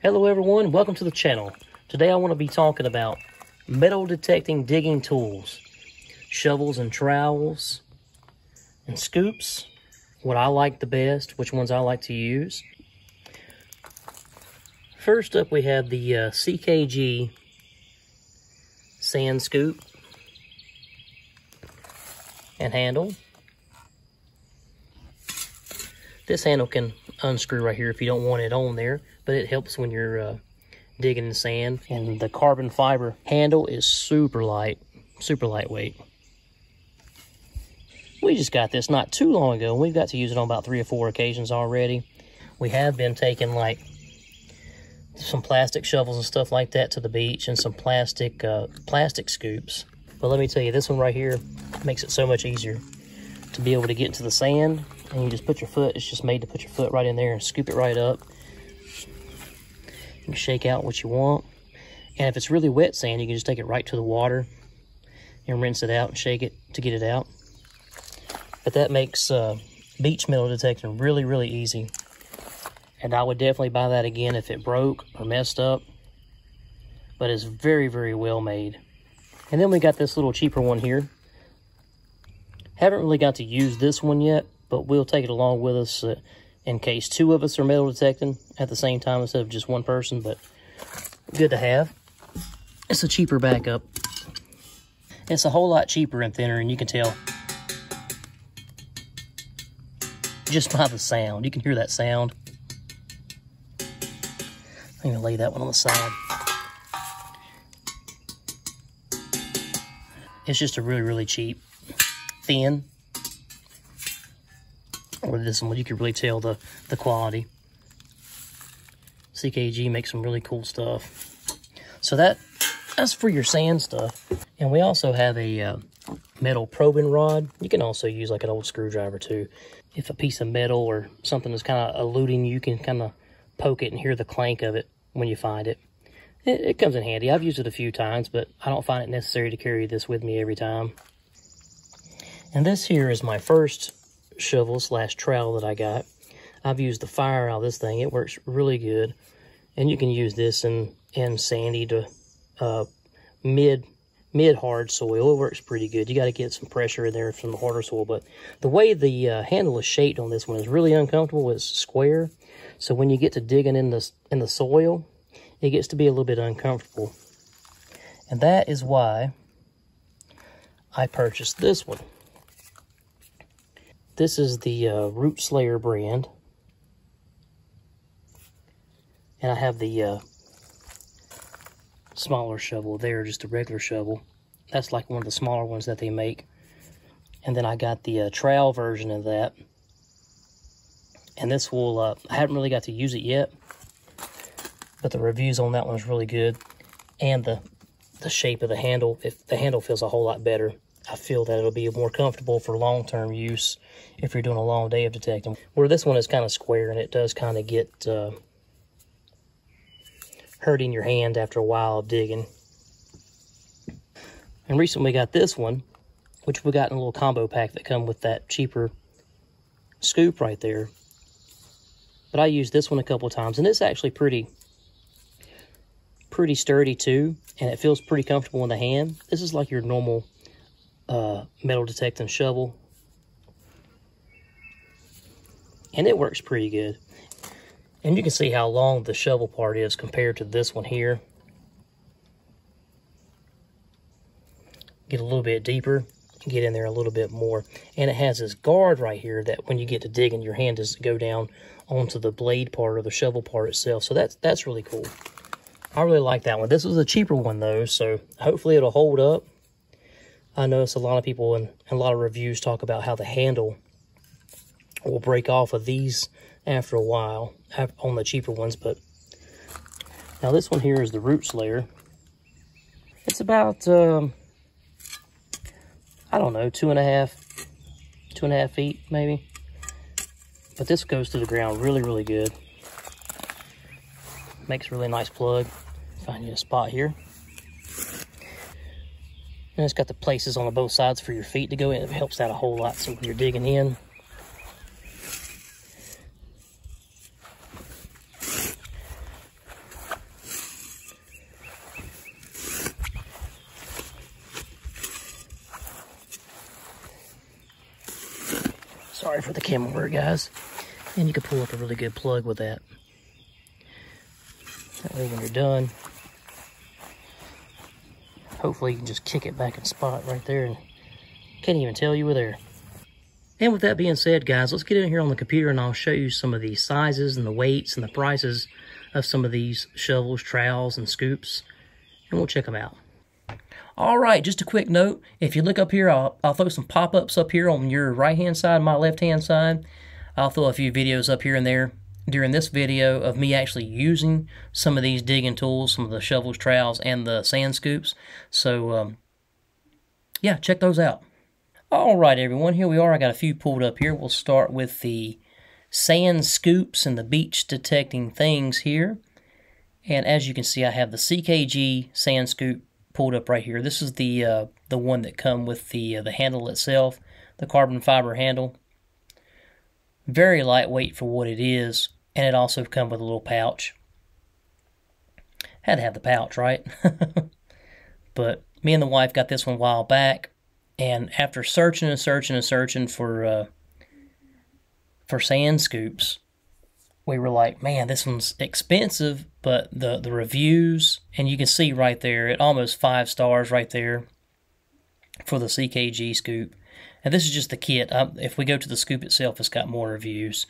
Hello everyone, welcome to the channel. Today I want to be talking about metal detecting digging tools, shovels and trowels and scoops, what I like the best, which ones I like to use. First up we have the CKG sand scoop and handle. This handle can unscrew right here if you don't want it on there, but it helps when you're digging in sand. And the carbon fiber handle is super lightweight. We just got this not too long ago, and we've got to use it on about 3 or 4 occasions already. We have been taking like some plastic shovels and stuff like that to the beach, and some plastic scoops. But let me tell you, this one right here makes it so much easier to be able to get into the sand. And you just put your foot, it's just made to put your foot right in there and scoop it right up. You can shake out what you want. And if it's really wet sand, you can just take it right to the water and rinse it out and shake it to get it out. But that makes beach metal detecting really easy. And I would definitely buy that again if it broke or messed up. But it's very well made. And then we got this little cheaper one here. Haven't really got to use this one yet, but we'll take it along with us in case 2 of us are metal detecting at the same time instead of just 1 person, but good to have. It's a cheaper backup. It's a whole lot cheaper and thinner, and you can tell just by the sound. You can hear that sound. I'm going to lay that one on the side. It's just a really cheap, thin. Or this one, you can really tell the quality. CKG makes some really cool stuff. So that's for your sand stuff. And we also have a metal probing rod. You can also use like an old screwdriver too. If a piece of metal or something is kind of eluding you, can kind of poke it and hear the clank of it when you find it. It comes in handy. I've used it a few times, but I don't find it necessary to carry this with me every time. And this here is my first shovel / trowel that I got. I've used the fire out of this thing. It works really good. And you can use this in sandy to mid hard soil. It works pretty good. You got to get some pressure in there from the harder soil. But the way the handle is shaped on this one is really uncomfortable. It's square. So when you get to digging in the soil, it gets to be a little bit uncomfortable. And that is why I purchased this one. This is the Root Slayer brand. And I have the smaller shovel there, just a regular shovel. That's like one of the smaller ones that they make. And then I got the trowel version of that. And this will, I haven't really got to use it yet, but the reviews on that one is really good. And the shape of the handle, if the handle feels a whole lot better. I feel that it'll be more comfortable for long-term use if you're doing a long day of detecting. Where this one is kind of square, and it does kind of get hurting your hand after a while of digging. And recently we got this one, which we got in a little combo pack that come with that cheaper scoop right there. But I used this one a couple of times, and it's actually pretty sturdy too, and it feels pretty comfortable in the hand. This is like your normal metal detecting shovel, and it works pretty good. And you can see how long the shovel part is compared to this one here. Get a little bit deeper, get in there a little bit more, and it has this guard right here that when you get to digging, your hand doesn't go down onto the blade part or the shovel part itself. So that's really cool. I really like that one. This was a cheaper one though, so hopefully it'll hold up. I notice a lot of people and a lot of reviews talk about how the handle will break off of these after a while on the cheaper ones. But now this one here is the Root Slayer. It's about, I don't know, 2.5 feet maybe. But this goes to the ground really good. Makes a really nice plug. Find you a spot here. And it's got the places on both sides for your feet to go in. It helps out a whole lot so when you're digging in. Sorry for the camera work, guys. And you can pull up a really good plug with that. That way when you're done, hopefully you can just kick it back in spot right there and can't even tell you were there. And with that being said, guys, let's get in here on the computer and I'll show you some of the sizes and the weights and the prices of some of these shovels, trowels, and scoops, and we'll check them out. All right, just a quick note. If you look up here, I'll throw some pop-ups up here on your right-hand side, my left-hand side. I'll throw a few videos up here and there during this video of me actually using some of these digging tools, some of the shovels, trowels, and the sand scoops. So, yeah, check those out. All right, everyone, here we are. I got a few pulled up here. We'll start with the sand scoops and the beach detecting things here. And as you can see, I have the CKG sand scoop pulled up right here. This is the one that come with the handle itself, the carbon fiber handle. Very lightweight for what it is, and it also comes with a little pouch. Had to have the pouch, right? But me and the wife got this one a while back, and after searching and searching and searching for sand scoops, we were like, man, this one's expensive, but the reviews, and you can see right there, it almost 5 stars right there for the CKG scoop. And this is just the kit. If we go to the scoop itself, it's got more reviews.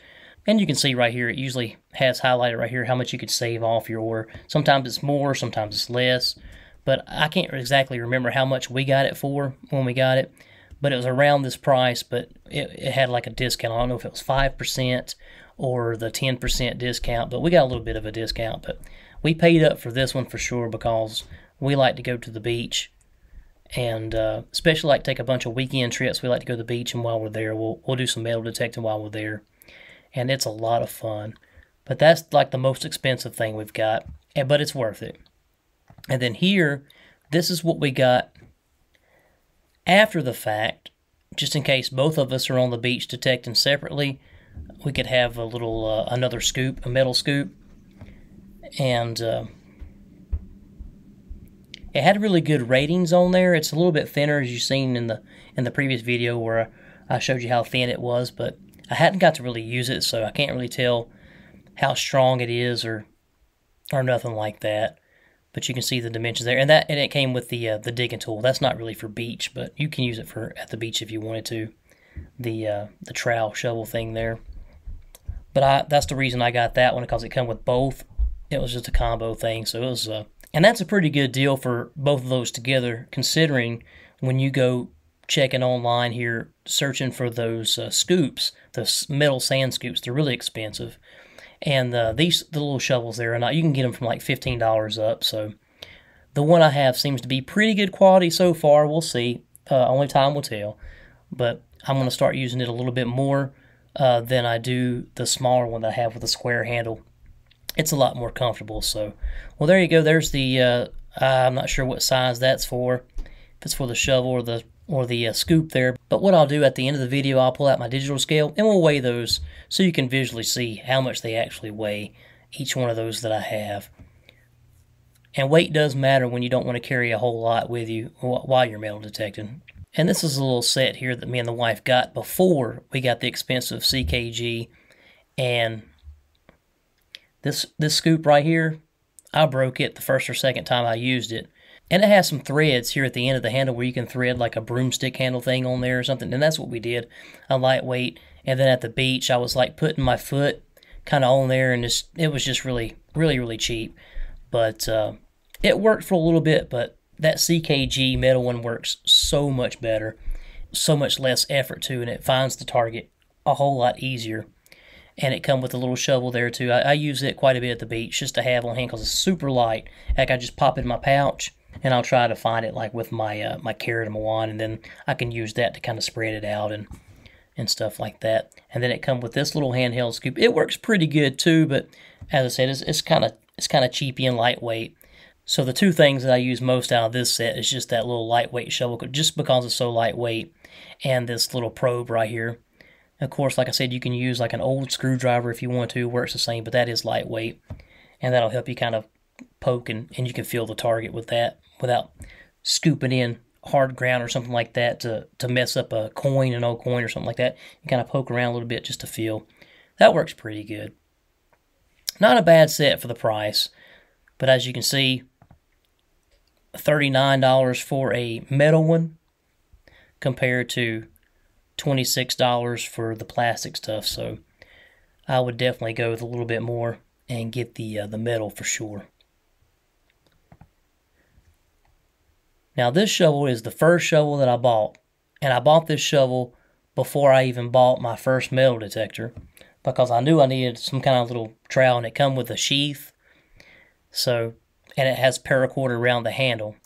And you can see right here, it usually has highlighted right here how much you could save off your order. Sometimes it's more, sometimes it's less. But I can't exactly remember how much we got it for when we got it. But it was around this price, but it had like a discount. I don't know if it was 5% or the 10% discount, but we got a little bit of a discount. But we paid up for this one for sure because we like to go to the beach. And especially like take a bunch of weekend trips. We like to go to the beach, and while we're there, we'll do some metal detecting while we're there. And it's a lot of fun. But that's like the most expensive thing we've got, but it's worth it. And then here, this is what we got after the fact, just in case both of us are on the beach detecting separately. We could have a little, another scoop, a metal scoop. And it had really good ratings on there. It's a little bit thinner, as you've seen in the previous video where I showed you how thin it was, but I hadn't got to really use it, so I can't really tell how strong it is or nothing like that. But you can see the dimensions there, and it came with the digging tool. That's not really for beach, but you can use it for at the beach if you wanted to. The trowel shovel thing there. But that's the reason I got that one, because it come with both. It was just a combo thing, so it was. And that's a pretty good deal for both of those together, considering when you go checking online here, searching for those scoops, those metal sand scoops, they're really expensive. And the little shovels there, you can get them from like $15 up. So the one I have seems to be pretty good quality so far. We'll see. Only time will tell. But I'm going to start using it a little bit more than I do the smaller one that I have with the square handle. It's a lot more comfortable. So, well, there you go. There's the, I'm not sure what size that's for. If it's for the shovel or the scoop there. But what I'll do at the end of the video, I'll pull out my digital scale and we'll weigh those so you can visually see how much they actually weigh, each one of those that I have. And weight does matter when you don't want to carry a whole lot with you while you're metal detecting. And this is a little set here that me and the wife got before we got the expensive CKG. And this scoop right here, I broke it the first or second time I used it. And it has some threads here at the end of the handle where you can thread like a broomstick handle thing on there or something. And that's what we did, a lightweight. And then at the beach, I was like putting my foot kind of on there, and it was just really, really, really cheap. But it worked for a little bit, but that CKG metal one works so much better, so much less effort too, and it finds the target a whole lot easier. And it comes with a little shovel there too. I use it quite a bit at the beach just to have on hand because it's super light. Like I just pop it in my pouch, and I'll try to find it like with my my carrot and my wand, and then I can use that to kind of spread it out and stuff like that. And then it comes with this little handheld scoop. It works pretty good too, but as I said, it's kind of cheapy and lightweight. So the two things that I use most out of this set is just that little lightweight shovel, just because it's so lightweight, and this little probe right here. Of course, like I said, you can use like an old screwdriver if you want to. Works the same, but that is lightweight, and that'll help you kind of poke, and you can feel the target with that without scooping in hard ground or something like that to mess up a coin, an old coin or something like that. You kind of poke around a little bit just to feel. That works pretty good. Not a bad set for the price, but as you can see, $39 for a metal one compared to $26 for the plastic stuff. So I would definitely go with a little bit more and get the metal for sure. Now this shovel is the first shovel that I bought, and I bought this shovel before I even bought my first metal detector because I knew I needed some kind of little trowel, and it come with a sheath. So, and it has paracord around the handle.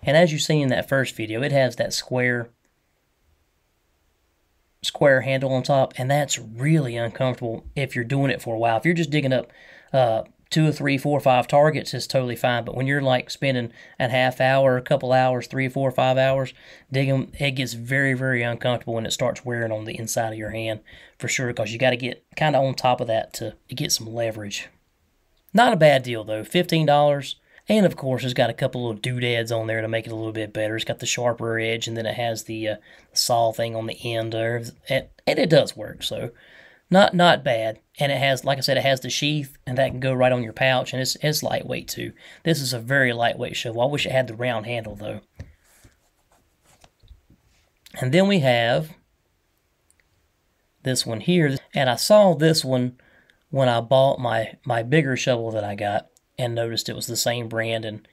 And as you see in that first video, it has that square handle on top, and that's really uncomfortable if you're doing it for a while. If you're just digging up 2 or 3, 4, 5 targets, it's totally fine. But when you're like spending a half hour, a couple hours, 3, 4, 5 hours digging, it gets very, very uncomfortable and it starts wearing on the inside of your hand for sure, because you got to get kind of on top of that to get some leverage. Not a bad deal though, $15. And of course, it's got a couple little doodads on there to make it a little bit better. It's got the sharper edge, and then it has the saw thing on the end there, and it does work. So not bad. And it has, like I said, it has the sheath, and that can go right on your pouch, and it's lightweight too. This is a very lightweight shovel. I wish it had the round handle though. And then we have this one here, and I saw this one when I bought my bigger shovel that I got, and noticed it was the same brand, and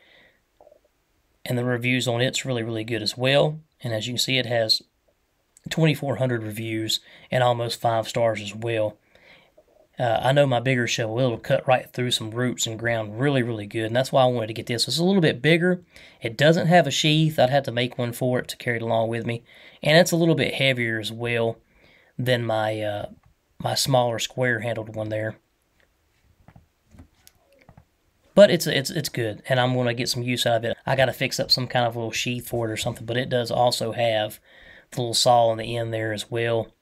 the reviews on it's really, really good as well. And as you can see, it has 2,400 reviews and almost 5 stars as well. I know my bigger shovel, it'll cut right through some roots and ground really, really good, and that's why I wanted to get this. It's a little bit bigger. It doesn't have a sheath. I'd have to make one for it to carry it along with me, and it's a little bit heavier as well than my my smaller square-handled one there. But it's good, and I'm going to get some use out of it. I got to fix up some kind of little sheath for it or something, but it does also have the little saw on the end there as well,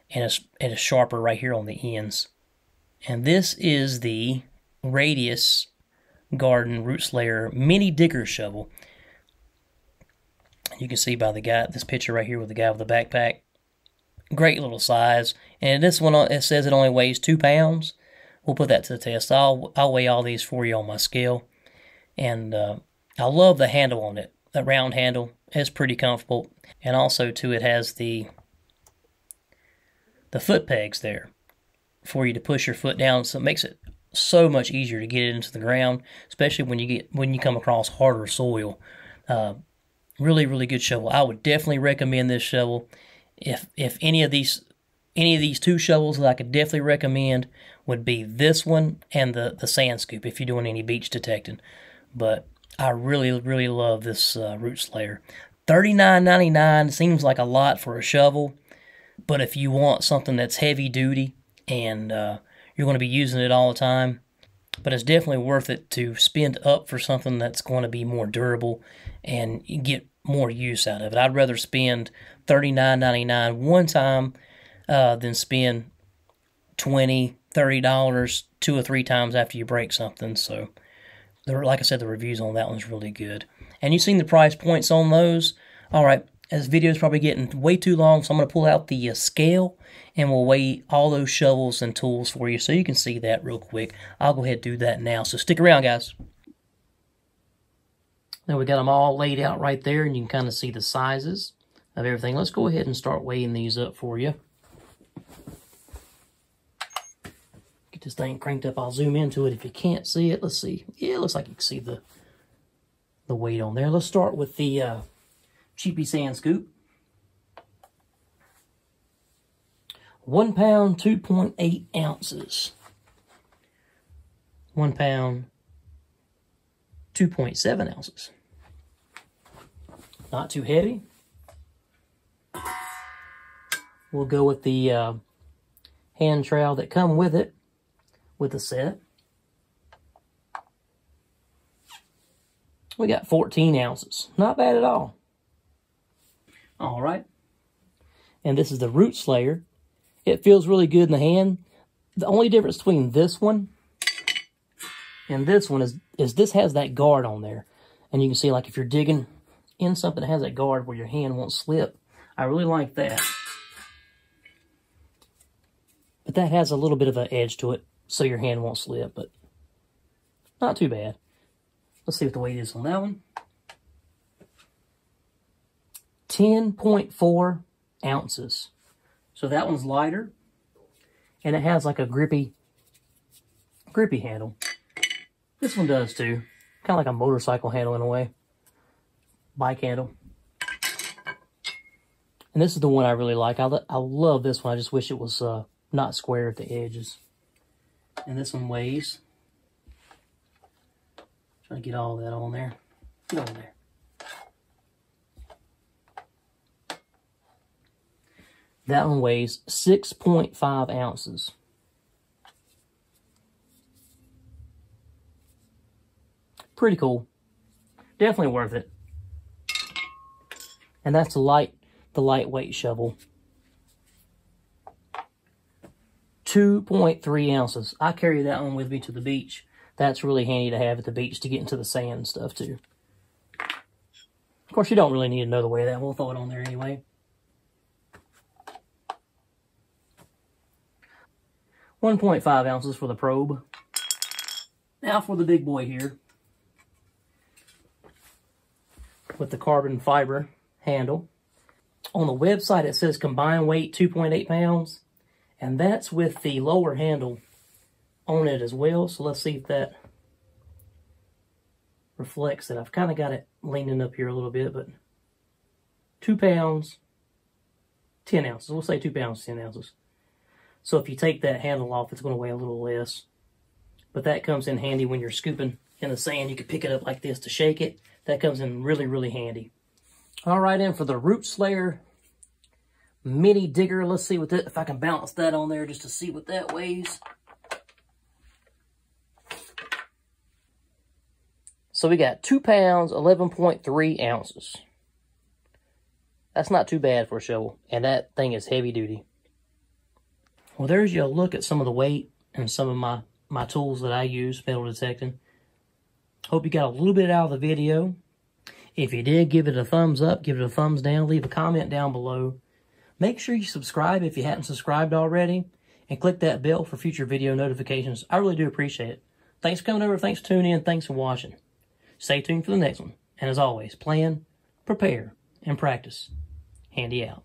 and it's sharper right here on the ends. And this is the Radius Garden Root Slayer Mini Digger Shovel. You can see by the guy, this picture right here with the guy with the backpack. Great little size, and this one, it says it only weighs 2 pounds. We'll put that to the test. I'll weigh all these for you on my scale. And I love the handle on it. That round handle is pretty comfortable. And also, too, it has the foot pegs there for you to push your foot down. So it makes it so much easier to get it into the ground, especially when you come across harder soil. Really, really good shovel. I would definitely recommend this shovel. If any of these 2 shovels that I could definitely recommend would be this one and the sand scoop if you're doing any beach detecting. But I really, really love this Root Slayer. $39.99 seems like a lot for a shovel, but if you want something that's heavy duty and you're going to be using it all the time, but it's definitely worth it to spend up for something that's going to be more durable and you get more use out of it. I'd rather spend $39.99 one time than spend $20, $30 2 or 3 times after you break something. So, like I said, the reviews on that one's really good. And you've seen the price points on those. All right, this video is probably getting way too long, so I'm going to pull out the scale, and we'll weigh all those shovels and tools for you so you can see that real quick. I'll go ahead and do that now, so stick around, guys. Now we got them all laid out right there, and you can kind of see the sizes of everything. Let's go ahead and start weighing these up for you. Get this thing cranked up. I'll zoom into it if you can't see it. Let's see. Yeah, it looks like you can see the weight on there. Let's start with the cheapy sand scoop. 1 pound, 2.8 ounces. 1 pound, 2.7 ounces. Not too heavy. We'll go with the hand trowel that come with it, with the set. We got 14 ounces. Not bad at all. All right. And this is the Root Slayer. It feels really good in the hand. The only difference between this one and this one is this has that guard on there. And you can see, like, if you're digging in something that has that guard where your hand won't slip. I really like that. But that has a little bit of an edge to it, so your hand won't slip, but not too bad. Let's see what the weight is on that one. 10.4 ounces. So that one's lighter, and it has like a grippy handle. This one does too. Kind of like a motorcycle handle in a way. Bike handle. And this is the one I really like. I love this one. I just wish it was not square at the edges. And this one weighs. Try to get all that on there. Get on there. That one weighs 6.5 ounces. Pretty cool. Definitely worth it. And that's the lightweight shovel. 2.3 ounces. I carry that one with me to the beach. That's really handy to have at the beach to get into the sand and stuff too. Of course, you don't really need to know the weight of that. We'll throw it on there anyway. 1.5 ounces for the probe. Now for the big boy here. With the carbon fiber handle. On the website it says combined weight 2.8 pounds. And that's with the lower handle on it as well. So let's see if that reflects it. I've kind of got it leaning up here a little bit, but 2 pounds, 10 ounces. We'll say 2 pounds, 10 ounces. So if you take that handle off, it's going to weigh a little less. But that comes in handy when you're scooping in the sand. You can pick it up like this to shake it. That comes in really, really handy. All right, and for the Root Slayer mini digger, let's see what if I can balance that on there just to see what that weighs. So we got 2 pounds, 11.3 ounces. That's not too bad for a shovel, and that thing is heavy duty. Well, there's your look at some of the weight and some of my tools that I use metal detecting. Hope you got a little bit out of the video. If you did, give it a thumbs up, give it a thumbs down, leave a comment down below. Make sure you subscribe if you hadn't subscribed already, and click that bell for future video notifications. I really do appreciate it. Thanks for coming over, thanks for tuning in, thanks for watching. Stay tuned for the next one. And as always, plan, prepare, and practice. Handy out.